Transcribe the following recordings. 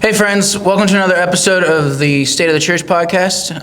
Hey friends, welcome to another episode of the State of the Church podcast.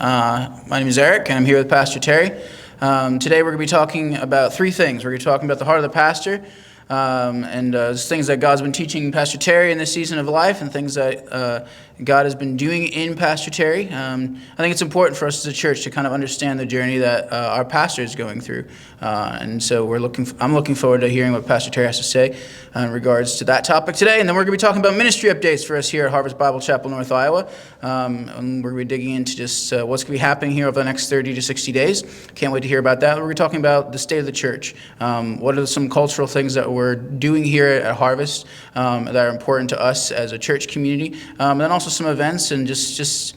My name is Eric and I'm here with Pastor Terry. Today we're going to be talking about three things. We're going to be talking about the heart of the pastor, and things that God's been teaching Pastor Terry in this season of life, and things that God has been doing in Pastor Terry. I think it's important for us as a church to kind of understand the journey that our pastor is going through, and so I'm looking forward to hearing what Pastor Terry has to say in regards to that topic today. And then we're going to be talking about ministry updates for us here at Harvest Bible Chapel, North Iowa, and we're going to be digging into just what's going to be happening here over the next 30 to 60 days. Can't wait to hear about that. We're going to be talking about the state of the church. What are some cultural things that we're doing here at Harvest that are important to us as a church community, and then also some events and just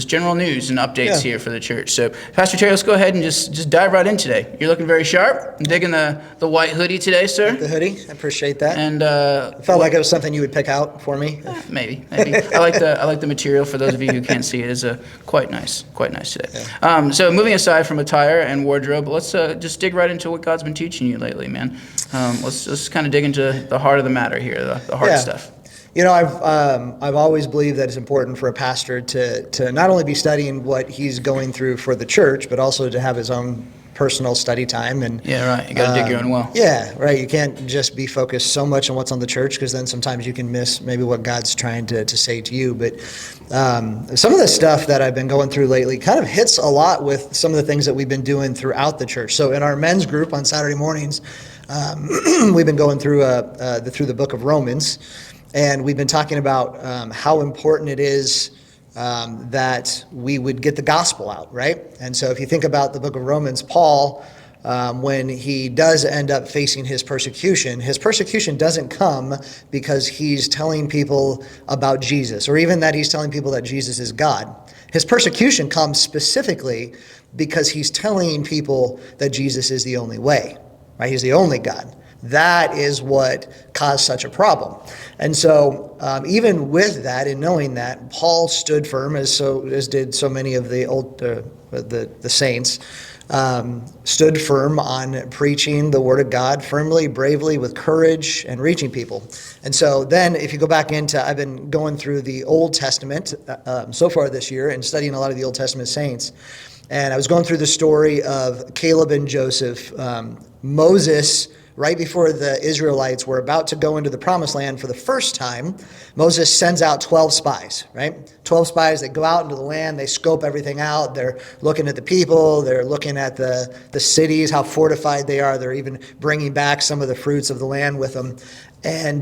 general news and updates here for the church. So, Pastor Terry, let's go ahead and just dive right in today. You're looking very sharp. I'm digging the white hoodie today, sir. The hoodie, I appreciate that. And it felt like it was something you would pick out for me. Maybe. I like the material. For those of you who can't see it, is quite nice today. Yeah. So, moving aside from attire and wardrobe, let's just dig right into what God's been teaching you lately, man. Let's kind of dig into the heart of the matter here, the hard stuff. You know, I've always believed that it's important for a pastor to not only be studying what he's going through for the church, but also to have his own personal study time. And yeah, right. You got to dig your own well. Yeah, right. You can't just be focused so much on what's on the church, because then sometimes you can miss maybe what God's trying to say to you. But some of the stuff that I've been going through lately kind of hits a lot with some of the things that we've been doing throughout the church. So in our men's group on Saturday mornings, we've been going through the book of Romans. And we've been talking about how important it is that we would get the gospel out, right? And so if you think about the book of Romans, Paul, when he does end up facing his persecution doesn't come because he's telling people about Jesus, or even that he's telling people that Jesus is God. His persecution comes specifically because he's telling people that Jesus is the only way, right? He's the only God. That is what caused such a problem. And so even with that, and knowing that, Paul stood firm, as did so many of the saints, stood firm on preaching the word of God firmly, bravely, with courage, and reaching people. And so then if you go back I've been going through the Old Testament so far this year and studying a lot of the Old Testament saints. And I was going through the story of Caleb and Joseph. Moses, right before the Israelites were about to go into the promised land for the first time, Moses sends out 12 spies, right? 12 spies that go out into the land, they scope everything out, they're looking at the people, they're looking at the cities, how fortified they are, they're even bringing back some of the fruits of the land with them. And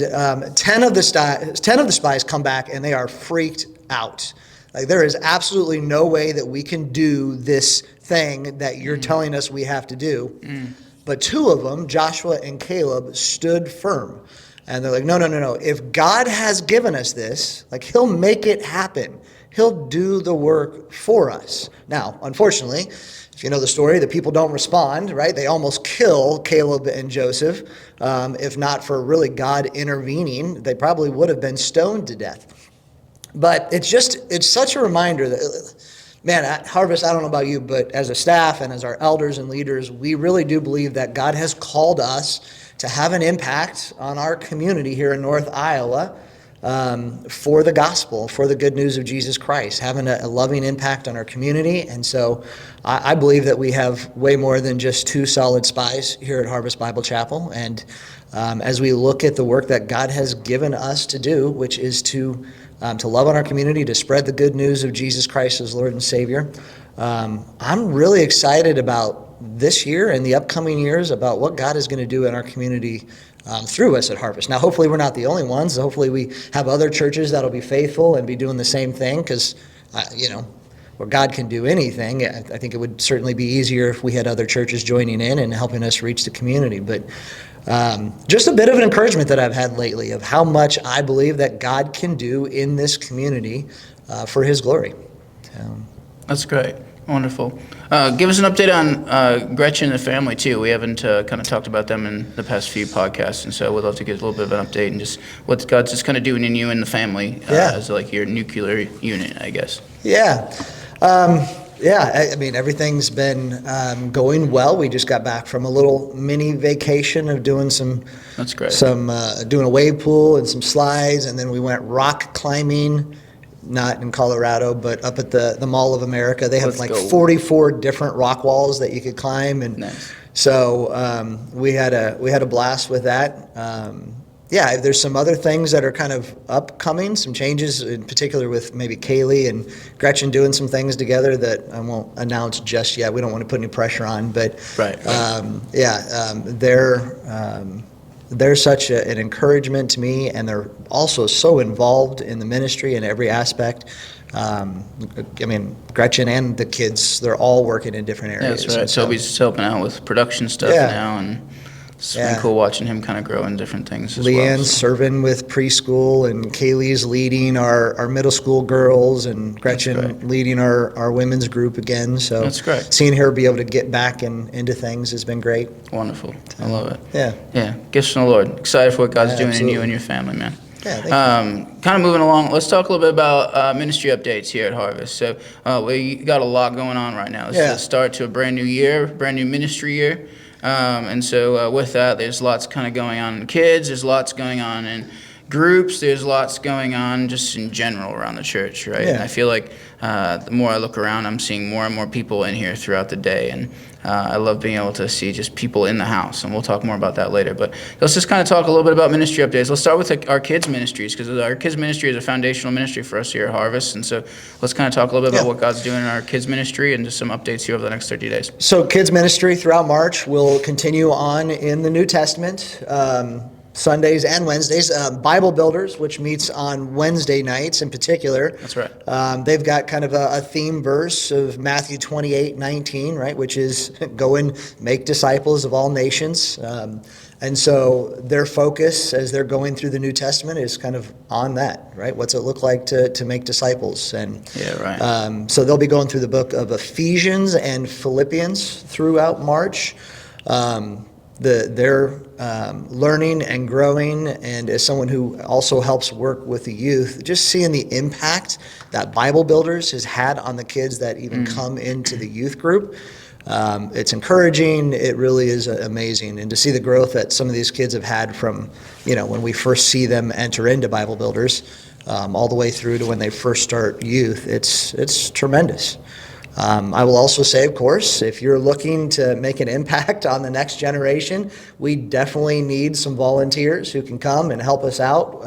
10 of the spies come back and they are freaked out. Like, there is absolutely no way that we can do this thing that you're telling us we have to do. But two of them, Joshua and Caleb, stood firm. And they're like, no. If God has given us this, like, he'll make it happen. He'll do the work for us. Now, unfortunately, if you know the story, the people don't respond, right? They almost kill Caleb and Joseph. If not for really God intervening, they probably would have been stoned to death. But it's such a reminder that, man, at Harvest, I don't know about you, but as a staff and as our elders and leaders, we really do believe that God has called us to have an impact on our community here in North Iowa for the gospel, for the good news of Jesus Christ, having a loving impact on our community. And so I believe that we have way more than just two solid spies here at Harvest Bible Chapel. And as we look at the work that God has given us to do, which is to love on our community, to spread the good news of Jesus Christ as Lord and Savior. I'm really excited about this year and the upcoming years, about what God is going to do in our community through us at Harvest. Now, hopefully we're not the only ones. Hopefully we have other churches that'll be faithful and be doing the same thing, because, where God can do anything, I think it would certainly be easier if we had other churches joining in and helping us reach the community. But just a bit of an encouragement that I've had lately of how much I believe that God can do in this community for his glory. That's great. Wonderful. Give us an update on Gretchen and the family, too. We haven't kind of talked about them in the past few podcasts, and so we'd love to get a little bit of an update and just what God's just kind of doing in you and the family as like your nuclear unit, I guess. Yeah. I mean, everything's been going well. We just got back from a little mini vacation of doing That's great. doing a wave pool and some slides, and then we went rock climbing not in Colorado, but up at the Mall of America. They have Let's like go. 44 different rock walls that you could climb, and Nice. so we had a blast with that. Yeah, there's some other things that are kind of upcoming, some changes in particular with maybe Kaylee and Gretchen doing some things together that I won't announce just yet. We don't want to put any pressure on, but Right. they're such an encouragement to me, and they're also so involved in the ministry in every aspect. I mean, Gretchen and the kids, they're all working in different Yeah, areas. that's right. And so- Toby's helping out with production stuff Yeah. now, and it's been Yeah. cool watching him kind of grow in different things as Leanne's well. So. serving with preschool, and Kaylee's leading our middle school girls, and Gretchen great. leading our women's group again. So That's great. seeing her be able to get back into things has been great. Wonderful. I love it. Yeah. Yeah, gifts from the Lord. Excited for what God's Yeah, doing in you absolutely. and your family, man. Yeah, thank you. Kind of moving along, let's talk a little bit about ministry updates here at Harvest. So we got a lot going on right now. This is Yeah. the start to a brand new year, brand new ministry year. And so with that, there's lots kind of going on in kids. There's lots going on in groups. There's lots going on just in general around the church, right? Yeah. And I feel like the more I look around, I'm seeing more and more people in here throughout the day. And I love being able to see just people in the house. And we'll talk more about that later. But let's just kind of talk a little bit about ministry updates. Let's start with our kids' ministries, because our kids' ministry is a foundational ministry for us here at Harvest. And so let's kind of talk a little bit about Yeah. what God's doing in our kids' ministry and just some updates here over the next 30 days. So kids ministry throughout March will continue on in the New Testament. Sundays and Wednesdays. Bible Builders, which meets on Wednesday nights in particular. That's right. They've got kind of a theme verse of Matthew 28:19, right, which is go and make disciples of all nations. And so their focus as they're going through the New Testament is kind of on that, right? What's it look like to make disciples? And Yeah, right. so they'll be going through the book of Ephesians and Philippians throughout March. They're learning and growing, and as someone who also helps work with the youth, just seeing the impact that Bible Builders has had on the kids that even come into the youth group. It's encouraging. It really is amazing. And to see the growth that some of these kids have had from, when we first see them enter into Bible Builders, all the way through to when they first start youth, it's tremendous. I will also say, of course, if you're looking to make an impact on the next generation, we definitely need some volunteers who can come and help us out,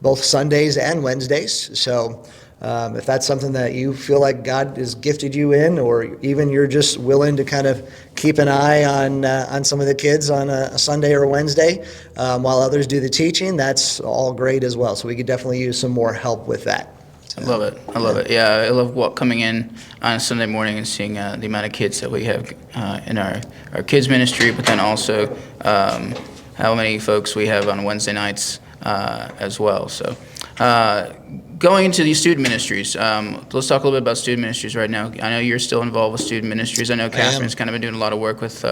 both Sundays and Wednesdays. So if that's something that you feel like God has gifted you in, or even you're just willing to kind of keep an eye on some of the kids on a Sunday or a Wednesday while others do the teaching, that's all great as well. So we could definitely use some more help with that. I love it. I love it. Yeah, I love coming in on a Sunday morning and seeing the amount of kids that we have in our kids ministry, but then also how many folks we have on Wednesday nights as well. So going into these student ministries, let's talk a little bit about student ministries right now. I know you're still involved with student ministries. I know Catherine's kind of been doing a lot of work with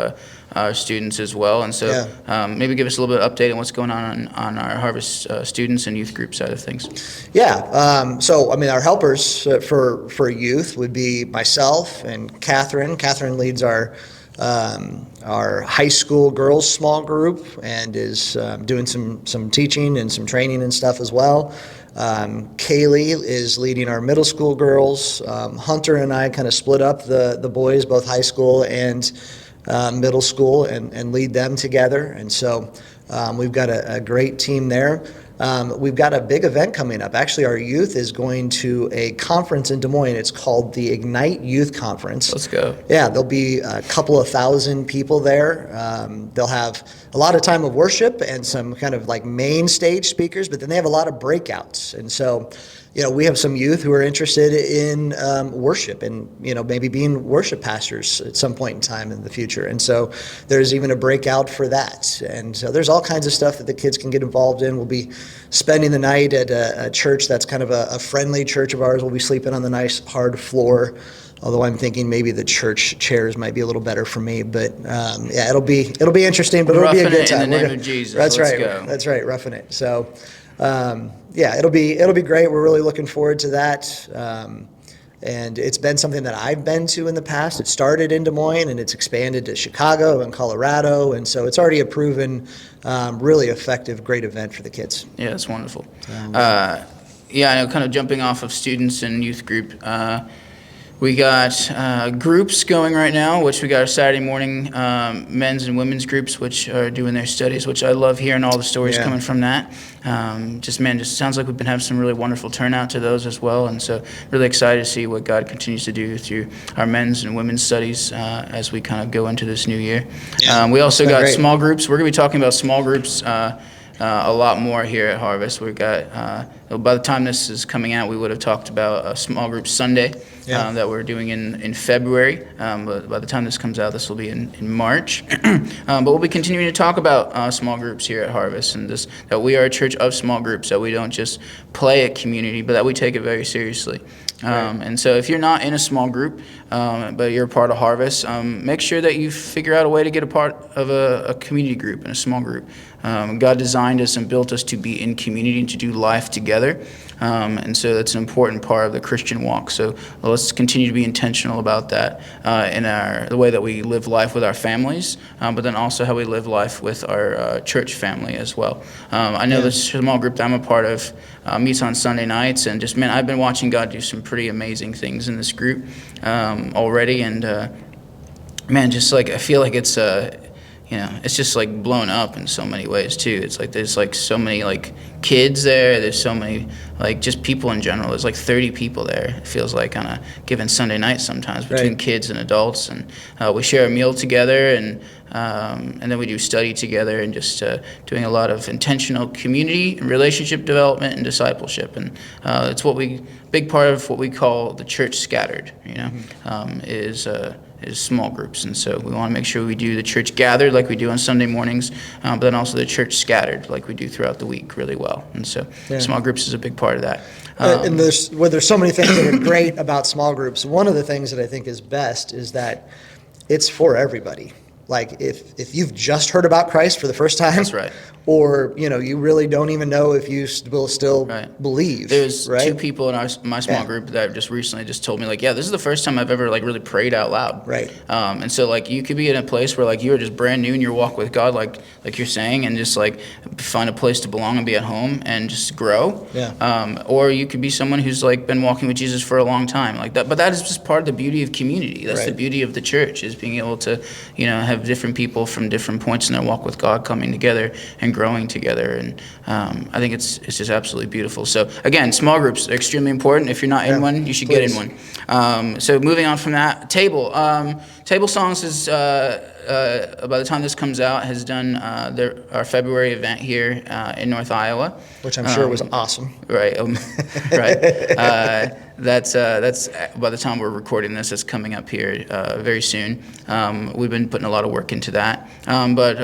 our students as well. And so maybe give us a little bit of update on what's going on our Harvest students and youth group side of things. Yeah. So, our helpers for youth would be myself and Catherine. Catherine leads our high school girls small group and is doing some teaching and some training and stuff as well. Kaylee is leading our middle school girls. Hunter and I kind of split up the boys, both high school and middle school, and lead them together. And so we've got a great team there. We've got a big event coming up. Actually, our youth is going to a conference in Des Moines. It's called the Ignite Youth Conference. Let's go. Yeah, there'll be a couple of thousand people there. They'll have a lot of time of worship and some kind of like main stage speakers, but then they have a lot of breakouts. And so, we have some youth who are interested in worship and, maybe being worship pastors at some point in time in the future. And so there's even a breakout for that. And so there's all kinds of stuff that the kids can get involved in. We'll be spending the night at a church that's kind of a friendly church of ours. We'll be sleeping on the nice hard floor. Although I'm thinking maybe the church chairs might be a little better for me, but yeah, it'll be interesting, but it'll be a good time. In the name of Jesus. That's Let's right. go. That's right. Roughing it. So, yeah, it'll be great. We're really looking forward to that. And it's been something that I've been to in the past. It started in Des Moines and it's expanded to Chicago and Colorado, and so it's already a proven, really effective, great event for the kids. Yeah, it's wonderful. Yeah, I know, kind of jumping off of students and youth group. We got groups going right now, which we got our Saturday morning men's and women's groups, which are doing their studies, which I love hearing all the stories coming from that. Just sounds like we've been having some really wonderful turnout to those as well. And so really excited to see what God continues to do through our men's and women's studies as we kind of go into this new year. Yeah, We also got great. small groups. We're going to be talking about small groups a lot more here at Harvest. We've got, by the time this is coming out, we would have talked about a small group Sunday that we're doing in February. But by the time this comes out, this will be in March. But we'll be continuing to talk about small groups here at Harvest, and that we are a church of small groups, that we don't just play at community, but that we take it very seriously. And so if you're not in a small group, but you're a part of Harvest, make sure that you figure out a way to get a part of a community group and a small group. God designed us and built us to be in community and to do life together. And so that's an important part of the Christian walk. So let's continue to be intentional about that in the way that we live life with our families, but then also how we live life with our church family as well. I know the small group that I'm a part of meets on Sunday nights, and just, man, I've been watching God do some pretty amazing things in this group already. And man, just like I feel like it's it's just like blown up in so many ways too. It's like there's like so many like kids there. There's so many like just people in general. There's like 30 people there. It feels like on a given Sunday night sometimes between kids and adults, and we share a meal together, and then we do study together, and just doing a lot of intentional community and relationship development and discipleship. And it's big part of what we call the church scattered. Is small groups. And so we want to make sure we do the church gathered like we do on Sunday mornings, but then also the church scattered like we do throughout the week really well. And so small groups is a big part of that. And there's so many things that are great about small groups. One of the things that I think is best is that it's for everybody. Like if you've just heard about Christ for the first time, That's right. or you really don't even know if you will still believe. There's right? two people in my small group that just recently just told me, like, this is the first time I've ever like really prayed out loud. Right. And so like you could be in a place where like you are just brand new in your walk with God, like you're saying, and just like find a place to belong and be at home and just grow. Yeah. Or you could be someone who's like been walking with Jesus for a long time, like that. But that is just part of the beauty of community. That's the beauty of the church, is being able to have different people from different points in their walk with God coming together and growing together. And I think it's just absolutely beautiful. So again, small groups are extremely important. If you're not in one, you should get in one. So moving on from that, Table Songs is by the time this comes out has done our February event here in North Iowa, which I'm sure was awesome. Right. Right. That's by the time we're recording this, it's coming up here very soon. We've been putting a lot of work into that. But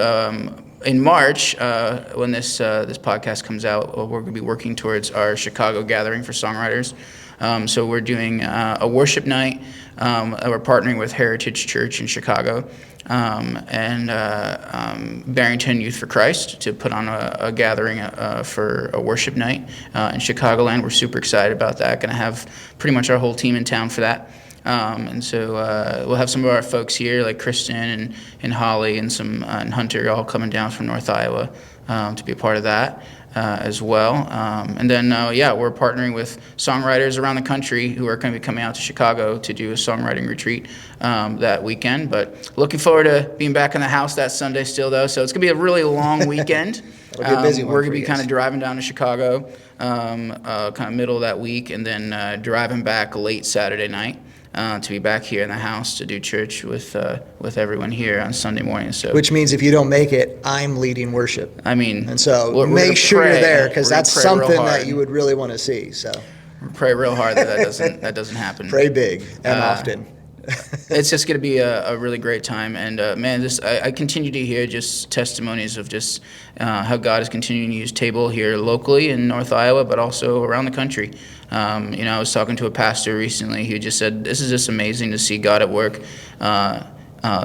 in March, when this podcast comes out, we're going to be working towards our Chicago gathering for songwriters. So we're doing a worship night. We're partnering with Heritage Church in Chicago and Barrington Youth for Christ to put on a gathering for a worship night in Chicagoland. We're super excited about that. Going to have pretty much our whole team in town for that. And so we'll have some of our folks here, like Kristen and Holly and Hunter, all coming down from North Iowa to be a part of that as well. And then, we're partnering with songwriters around the country who are going to be coming out to Chicago to do a songwriting retreat that weekend. But looking forward to being back in the house that Sunday still, though. So it's going to be a really long weekend. It'll be a busy one We're going for to be you kind guys. of driving down to Chicago kind of middle of that week, and then driving back late Saturday night. To be back here in the house to do church with everyone here on Sunday morning. So, Which means if you don't make it, I'm leading worship. I mean, And so we're make gonna sure pray. you're there, because We're gonna that's pray real something hard. that you would really want to see. So Pray real hard that doesn't happen. pray big and often. It's just going to be a really great time. And man, I continue to hear just testimonies of just how God is continuing to use Table here locally in North Iowa, but also around the country. I was talking to a pastor recently who just said, this is just amazing to see God at work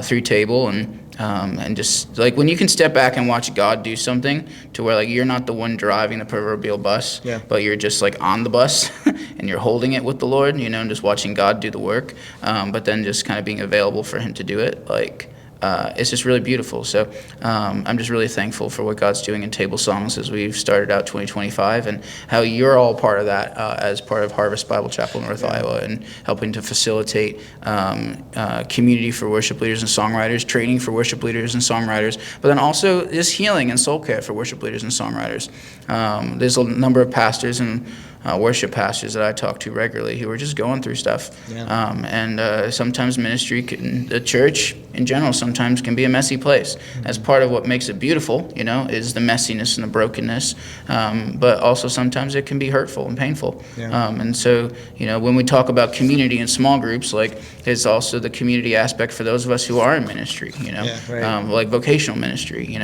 through Table, and just like when you can step back and watch God do something to where like you're not the one driving the proverbial bus, but you're just like on the bus and you're holding it with the Lord, and just watching God do the work, but then just kind of being available for Him to do it. Like it's just really beautiful. So I'm just really thankful for what God's doing in Table Songs as we've started out 2025, and how you're all part of that as part of Harvest Bible Chapel North Iowa, and helping to facilitate community for worship leaders and songwriters, training for worship leaders and songwriters, but then also just healing and soul care for worship leaders and songwriters. There's a number of pastors and worship pastors that I talk to regularly who are just going through stuff. And sometimes ministry, the church in general, sometimes can be a messy place. As part of what makes it beautiful, is the messiness and the brokenness. But also sometimes it can be hurtful and painful. And so, when we talk about community in small groups, like there's also the community aspect for those of us who are in ministry, like vocational ministry,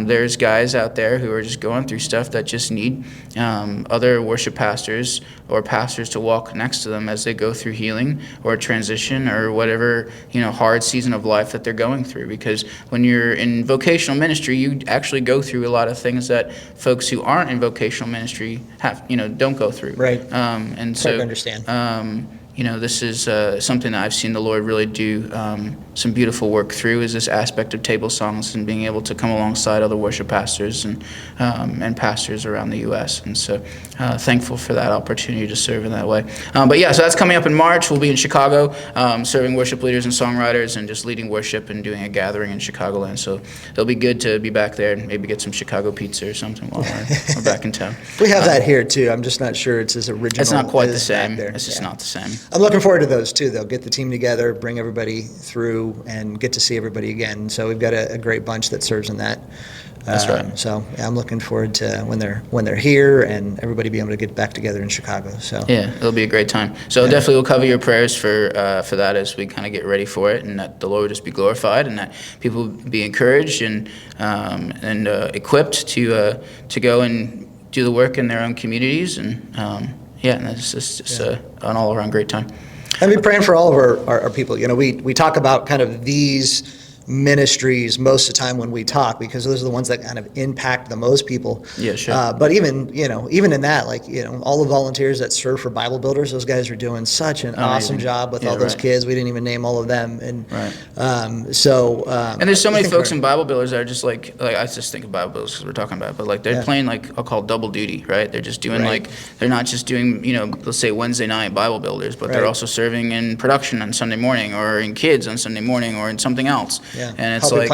there's guys out there who are just going through stuff that just need other worship pastors or pastors to walk next to them as they go through healing or transition or whatever hard season of life that they're going through. Because when you're in vocational ministry, you actually go through a lot of things that folks who aren't in vocational ministry don't go through. And so hard to understand. This is something that I've seen the Lord really do some beautiful work through, is this aspect of Table Songs and being able to come alongside other worship pastors and pastors around the U.S. And so thankful for that opportunity to serve in that way. So that's coming up in March. We'll be in Chicago serving worship leaders and songwriters and just leading worship and doing a gathering in Chicagoland. So it'll be good to be back there and maybe get some Chicago pizza or something while we're back in town. We have that here too. I'm just not sure it's as original. It's not quite the as same. back there. It's just not the same. I'm looking forward to those too. They'll get the team together, bring everybody through, and get to see everybody again. So we've got a great bunch that serves in that. That's right. So I'm looking forward to when they're here and everybody being able to get back together in Chicago. So it'll be a great time. So definitely we'll cover your prayers for that as we kind of get ready for it, and that the Lord will just be glorified, and that people be encouraged and equipped to go and do the work in their own communities, and it's just an all-around great time. And be praying for all of our people. We talk about kind of these ministries most of the time when we talk, because those are the ones that kind of impact the most people. Yeah, sure. But even in that, all the volunteers that serve for Bible Builders, those guys are doing such an awesome job with all those kids. We didn't even name all of them. And and there's so many folks in Bible Builders that are just like I just think of Bible Builders because we're talking about it, but they're playing I'll call it double duty, right? They're just doing they're not just doing let's say Wednesday night Bible Builders, but they're also serving in production on Sunday morning, or in kids on Sunday morning, or in something else. And it's helping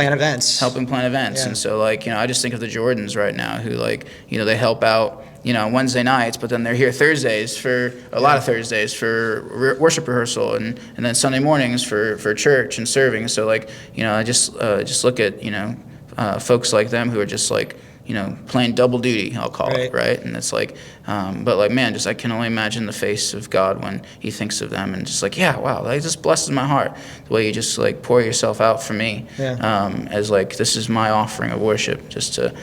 plan events. And so I just think of the Jordans right now who they help out on Wednesday nights, but then they're here Thursdays for a lot of Thursdays for worship rehearsal, and then Sunday mornings for church and serving. So I just look at folks like them who are just playing double duty, I'll call it, right? And it's I can only imagine the face of God when he thinks of them, and just wow, that just blesses my heart, the way you just pour yourself out for me, as this is my offering of worship, just to,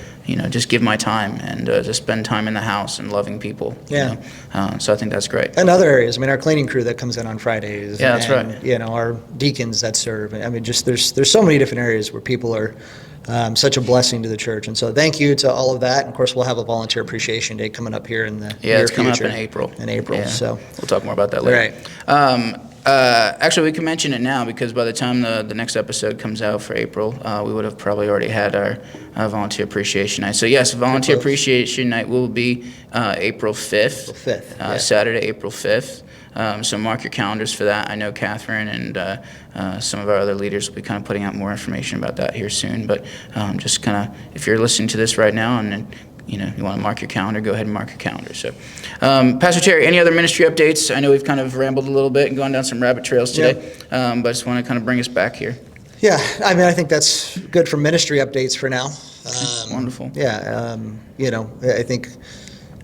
just give my time and to spend time in the house and loving people. So I think that's great. And other areas, our cleaning crew that comes in on Fridays. Yeah, that's right. Our deacons that serve. There's so many different areas where people are such a blessing to the church. And so thank you to all of that. And of course, we'll have a Volunteer Appreciation Day coming up here in the near future. It's coming up in April. So we'll talk more about that later. Right. Actually, we can mention it now, because by the time the next episode comes out for April, we would have probably already had our Volunteer Appreciation Night. So yes, Volunteer Appreciation Night will be April 5th. Saturday, April 5th. So mark your calendars for that. I know Catherine and some of our other leaders will be kind of putting out more information about that here soon. But just kind of, if you're listening to this right now and you want to mark your calendar, go ahead and mark your calendar. So, Pastor Terry, any other ministry updates? I know we've kind of rambled a little bit and gone down some rabbit trails today, but I just want to kind of bring us back here. Yeah, I think that's good for ministry updates for now. Wonderful. Yeah, I think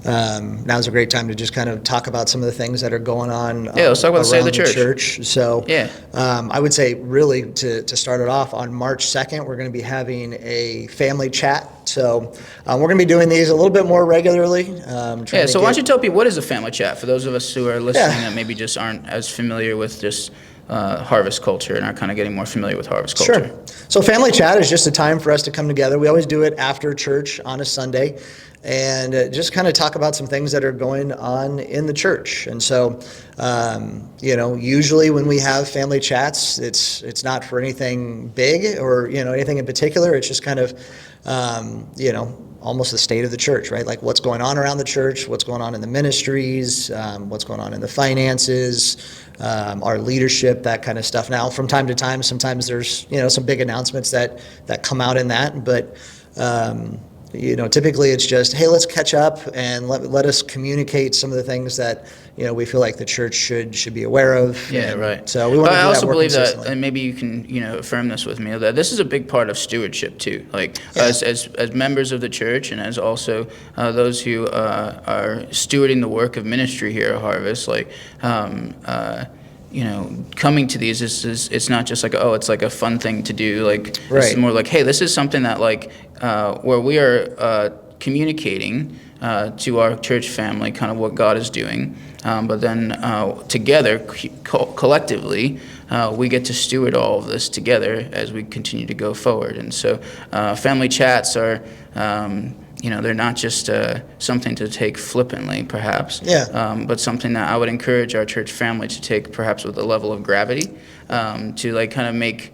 now's a great time to just kind of talk about some of the things that are going on. Let's talk about the state of the church. So, I would say really to start it off, on March 2nd, we're going to be having a family chat. So we're going to be doing these a little bit more regularly. So why don't you tell people, what is a family chat for those of us who are listening that maybe just aren't as familiar with just harvest culture and are kind of getting more familiar with harvest culture. Sure. So family chat is just a time for us to come together. We always do it after church on a Sunday and just kind of talk about some things that are going on in the church. And so, usually when we have family chats, it's not for anything big or, anything in particular. It's just kind of, almost the state of the church, right? Like what's going on around the church, what's going on in the ministries, what's going on in the finances, our leadership, that kind of stuff. Now, from time to time, sometimes there's, some big announcements that come out in that, but, typically it's just, hey, let's catch up and let us communicate some of the things that, we feel like the church should be aware of. Yeah, and right. So we want to do I that also more believe that, consistently. and maybe you can, affirm this with me, that this is a big part of stewardship too. Like Yeah. as members of the church and as also those who are stewarding the work of ministry here at Harvest, like, coming to these is it's not just like, oh, it's like a fun thing to do. Like, this is Right. more like, hey, this is something that like where we are communicating to our church family kind of what God is doing, but then together, collectively, we get to steward all of this together as we continue to go forward. And so family chats are, they're not just something to take flippantly, perhaps, but something that I would encourage our church family to take perhaps with a level of gravity, to like kind of make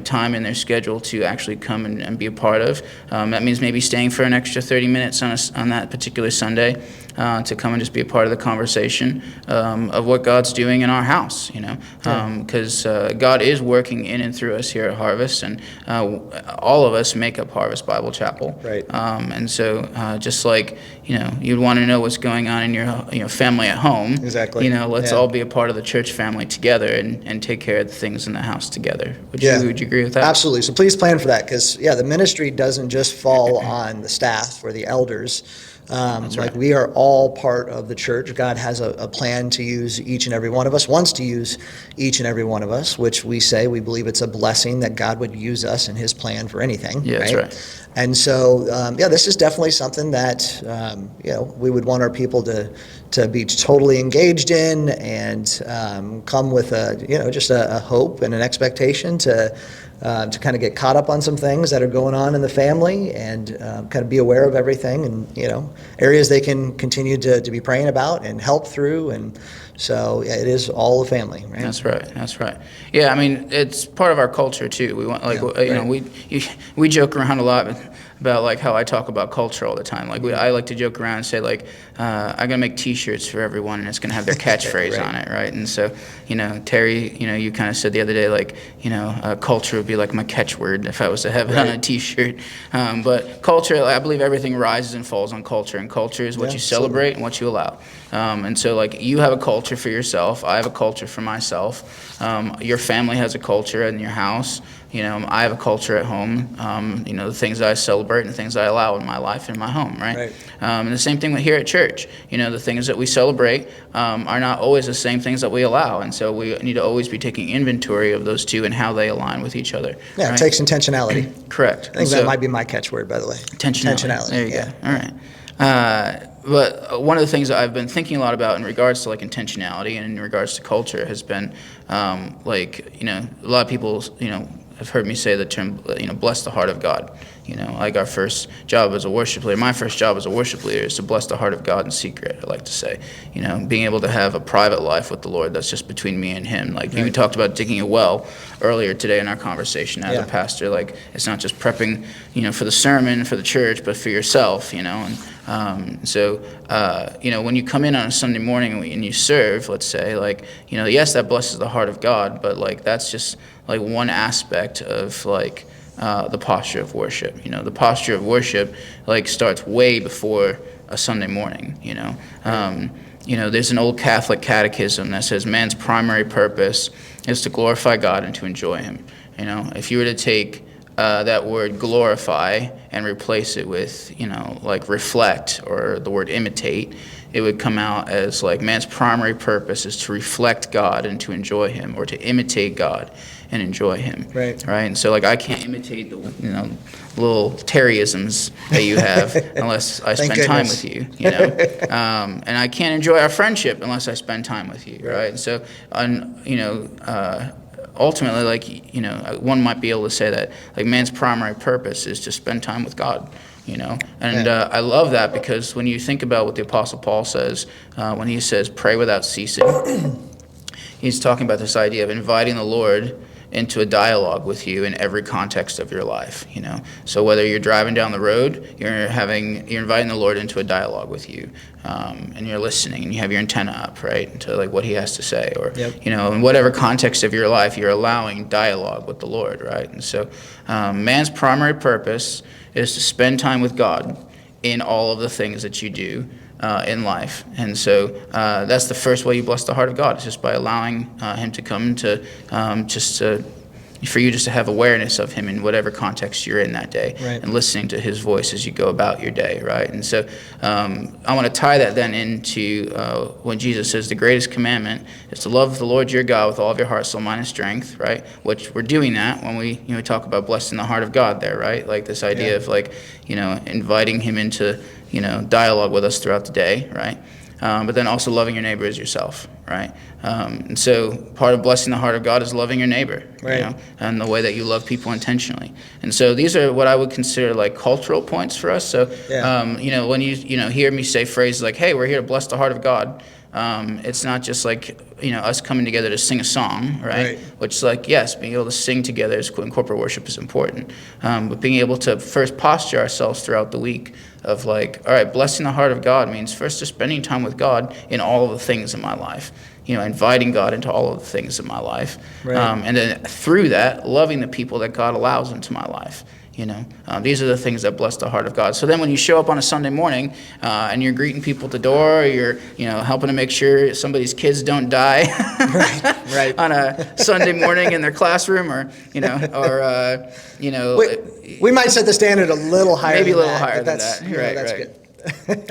time in their schedule to actually come and be a part of. That means maybe staying for an extra 30 minutes on that particular Sunday to come and just be a part of the conversation of what God's doing in our house, because God is working in and through us here at Harvest, and all of us make up Harvest Bible Chapel. Right. And so just like, you'd want to know what's going on in your family at home. Exactly. Let's Yeah. all be a part of the church family together and take care of the things in the house together. Would you agree with that? Absolutely. So please plan for that because, the ministry doesn't just fall on the staff or the elders. right. We are all part of the church. God has a plan to use each and every one of us, wants to use each and every one of us, which we believe it's a blessing that God would use us in his plan for anything. Yeah, that's right. And so, this is definitely something that, we would want our people to be totally engaged in and come with just a hope and an expectation to kind of get caught up on some things that are going on in the family and kind of be aware of everything and, areas they can continue to be praying about and help through. And so it is all a family, right? That's right. Yeah, I mean, it's part of our culture too. We want, like, we joke around a lot about like how I talk about culture all the time. Like I like to joke around and say like, I'm gonna make T-shirts for everyone, and it's gonna have their catchphrase Right. on it, right? And so, Terry, you kind of said the other day like, culture would be like my catchword if I was to have it on a T-shirt. But culture, I believe everything rises and falls on culture, and culture is what you celebrate and what you allow. And so like you have a culture for yourself, I have a culture for myself. Your family has a culture in your house. I have a culture at home, the things that I celebrate and the things I allow in my life and my home, right? And the same thing here at church. The things that we celebrate are not always the same things that we allow. And so we need to always be taking inventory of those two and how they align with each other. Yeah, right? it takes intentionality. Correct. I think that might be my catchword, by the way. Intentionality. There you go. All right. But one of the things that I've been thinking a lot about in regards to like intentionality and in regards to culture has been a lot of people, have heard me say the term, bless the heart of God. Like our first job as a worship leader, my first job as a worship leader is to bless the heart of God in secret, I like to say. Being able to have a private life with the Lord that's just between me and him. Like you talked about digging a well earlier today in our conversation as a pastor. Like it's not just prepping, for the sermon, for the church, but for yourself, So when you come in on a Sunday morning and you serve, let's say, like, yes, that blesses the heart of God, but like that's just like one aspect of like the posture of worship. The posture of worship like starts way before a Sunday morning. There's an old Catholic catechism that says man's primary purpose is to glorify God and to enjoy Him. If you were to take that word glorify and replace it with, like reflect or the word imitate, it would come out as like man's primary purpose is to reflect God and to enjoy him, or to imitate God and enjoy him. Right. And so like I can't imitate the little Terryisms that you have unless I spend time with you, and I can't enjoy our friendship unless I spend time with you, right? And so, ultimately, like, one might be able to say that like man's primary purpose is to spend time with God. I love that, because when you think about what the Apostle Paul says, when he says pray without ceasing, he's talking about this idea of inviting the Lord into a dialogue with you in every context of your life. So whether you're driving down the road, you're inviting the Lord into a dialogue with you, and you're listening, and you have your antenna up, right, to like what he has to say, or in whatever context of your life, you're allowing dialogue with the Lord, right? And so man's primary purpose is to spend time with God in all of the things that you do in life. And so that's the first way you bless the heart of God. It's just by allowing him to come to for you just to have awareness of him in whatever context you're in that day, right, and listening to his voice as you go about your day, right? And so I want to tie that then into when Jesus says the greatest commandment is to love the Lord your God with all of your heart, soul, mind, and strength, right? Which we're doing that when we talk about blessing the heart of God there, right? Like this idea of like, inviting him into, dialogue with us throughout the day, right? But then also loving your neighbor as yourself, right? And so part of blessing the heart of God is loving your neighbor, right, and the way that you love people intentionally. And so these are what I would consider like cultural points for us. So, when you hear me say phrases like, hey, we're here to bless the heart of God, it's not just like, us coming together to sing a song, right? Which is like, yes, being able to sing together in corporate worship is important. But being able to first posture ourselves throughout the week of like, all right, blessing the heart of God means first just spending time with God in all of the things in my life, inviting God into all of the things in my life. Right. And then through that, loving the people that God allows into my life. These are the things that bless the heart of God. So then when you show up on a Sunday morning and you're greeting people at the door, or you're helping to make sure somebody's kids don't die right. on a Sunday morning in their classroom, or we might set the standard a little higher, maybe a little than that, higher than that's, that. Right, that's right. good.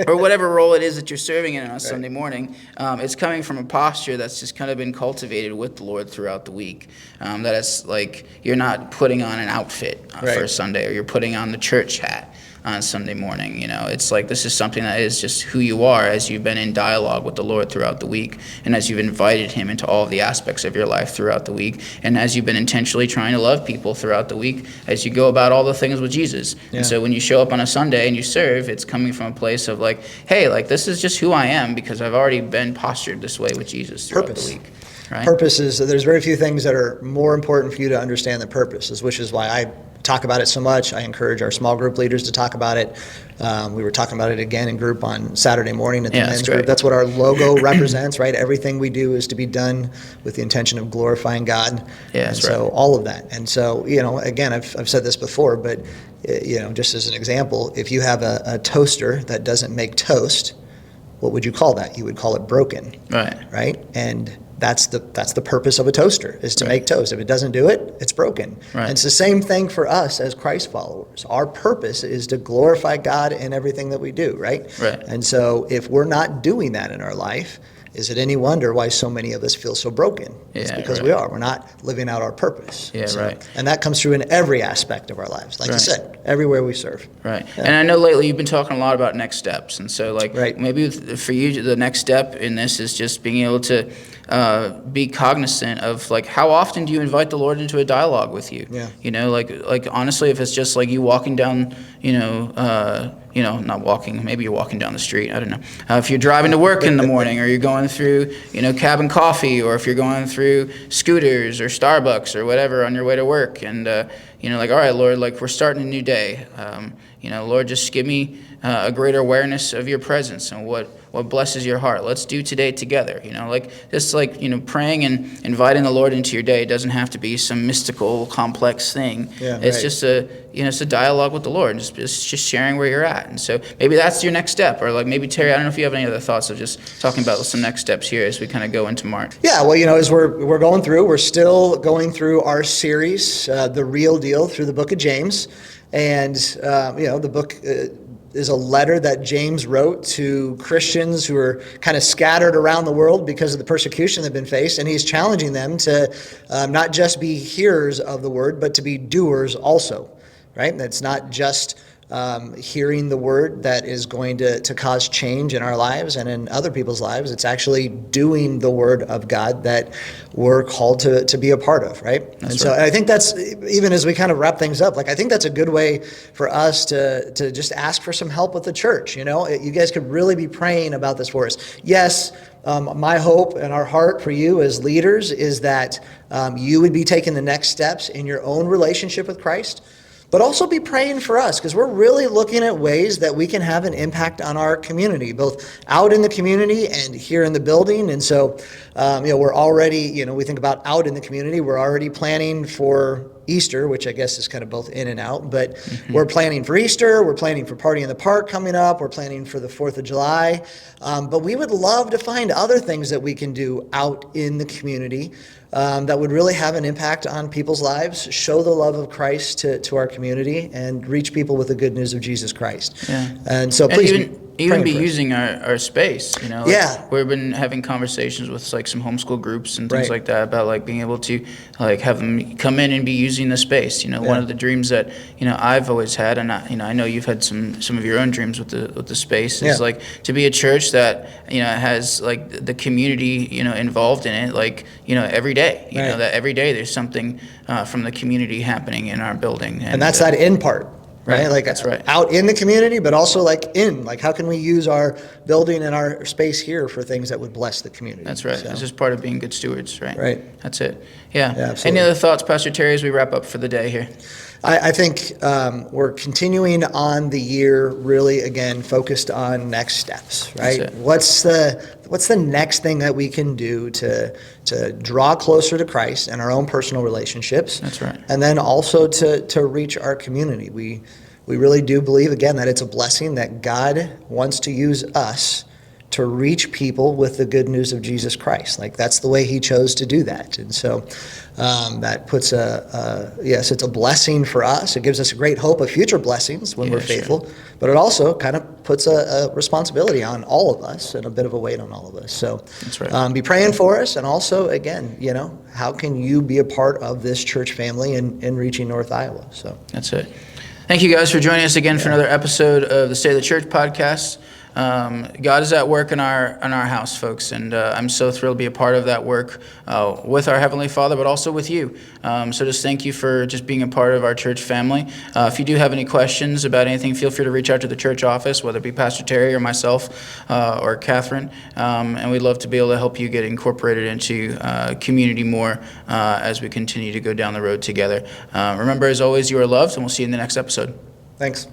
Or whatever role it is that you're serving in on a Sunday morning, it's coming from a posture that's just kind of been cultivated with the Lord throughout the week. That it's like you're not putting on an outfit for a Sunday, or you're putting on the church hat on Sunday morning. It's like this is something that is just who you are as you've been in dialogue with the Lord throughout the week, and as you've invited him into all of the aspects of your life throughout the week, and as you've been intentionally trying to love people throughout the week as you go about all the things with Jesus. And so when you show up on a Sunday and you serve, it's coming from a place of like, hey, like this is just who I am because I've already been postured this way with Jesus throughout the week. Right? Purpose is, there's very few things that are more important for you to understand than purpose, which is why I talk about it so much. I encourage our small group leaders to talk about it. We were talking about it again in group on Saturday morning at the men's group. That's what our logo represents, right? Everything we do is to be done with the intention of glorifying God. Yeah, and so all of that. And so, again, I've said this before, but, just as an example, if you have a toaster that doesn't make toast, what would you call that? You would call it broken. Right? And that's the purpose of a toaster, is to make toast. If it doesn't do it, it's broken. And it's the same thing for us as Christ followers. Our purpose is to glorify God in everything that we do, right? And so if we're not doing that in our life, is it any wonder why so many of us feel so broken? It's because we are. We're not living out our purpose. And that comes through in every aspect of our lives. Like you said, everywhere we serve. And I know lately you've been talking a lot about next steps. And so maybe for you, the next step in this is just being able to be cognizant of like how often do you invite the Lord into a dialogue with you? Like honestly, if it's just like you walking down, not walking, maybe you're walking down the street, I don't know. If you're driving to work in the morning, or you're going through, Cabin Coffee, or if you're going through Scooters or Starbucks or whatever on your way to work, and like, all right, Lord, like we're starting a new day. Lord, just give me a greater awareness of your presence and what blesses your heart. Let's do today together. Praying and inviting the Lord into your day doesn't have to be some mystical, complex thing. It's just it's a dialogue with the Lord, and just sharing where you're at. And so maybe that's your next step, or like maybe Terry, I don't know if you have any other thoughts of just talking about some next steps here as we kind of go into March. Yeah, well, as we're going through, we're still going through our series, The Real Deal, through the book of James. And, the book is a letter that James wrote to Christians who are kind of scattered around the world because of the persecution they've been faced, and he's challenging them to not just be hearers of the word, but to be doers also, right? That's not just hearing the word that is going to cause change in our lives and in other people's lives. It's actually doing the word of God that we're called to be a part of, right? So I think that's, even as we kind of wrap things up, like I think that's a good way for us to just ask for some help with the church. You guys could really be praying about this for us. Yes, my hope and our heart for you as leaders is that you would be taking the next steps in your own relationship with Christ, but also be praying for us, because we're really looking at ways that we can have an impact on our community, both out in the community and here in the building. And so, we're already, we think about out in the community, we're already planning for Easter, which I guess is kind of both in and out, but we're planning for Easter, we're planning for Party in the Park coming up, we're planning for the 4th of July, but we would love to find other things that we can do out in the community that would really have an impact on people's lives, show the love of Christ to our community, and reach people with the good news of Jesus Christ. Yeah. And so please even be using our space, Yeah. We've been having conversations with like some homeschool groups and things Right. like that about like being able to like have them come in and be using the space. One of the dreams that I've always had, and I know you've had some of your own dreams with the space, is like to be a church that has like the community involved in it, like every day. Right. That every day there's something from the community happening in our building, And that's that in part. Right? Like that's right. Out in the community, but also like how can we use our building and our space here for things that would bless the community? That's right. So. It's just part of being good stewards, right? Right. That's it. Yeah. Absolutely. Any other thoughts, Pastor Terry, as we wrap up for the day here? I think we're continuing on the year really, again, focused on next steps, right? That's it. What's the next thing that we can do to draw closer to Christ and our own personal relationships? That's right. And then also to reach our community. We really do believe, again, that it's a blessing that God wants to use us to reach people with the good news of Jesus Christ. Like that's the way he chose to do that. And so that puts yes, it's a blessing for us. It gives us a great hope of future blessings when we're faithful, sure. But it also kind of puts a responsibility on all of us and a bit of a weight on all of us. So that's right. Be praying for us. And also, again, how can you be a part of this church family in reaching North Iowa? So that's it. Thank you guys for joining us again for another episode of the State of the Church podcast. God is at work in our house, folks, and I'm so thrilled to be a part of that work with our Heavenly Father, but also with you. So just thank you for just being a part of our church family. If you do have any questions about anything, feel free to reach out to the church office, whether it be Pastor Terry or myself or Catherine, and we'd love to be able to help you get incorporated into community more as we continue to go down the road together. Remember, as always, you are loved, and we'll see you in the next episode. Thanks.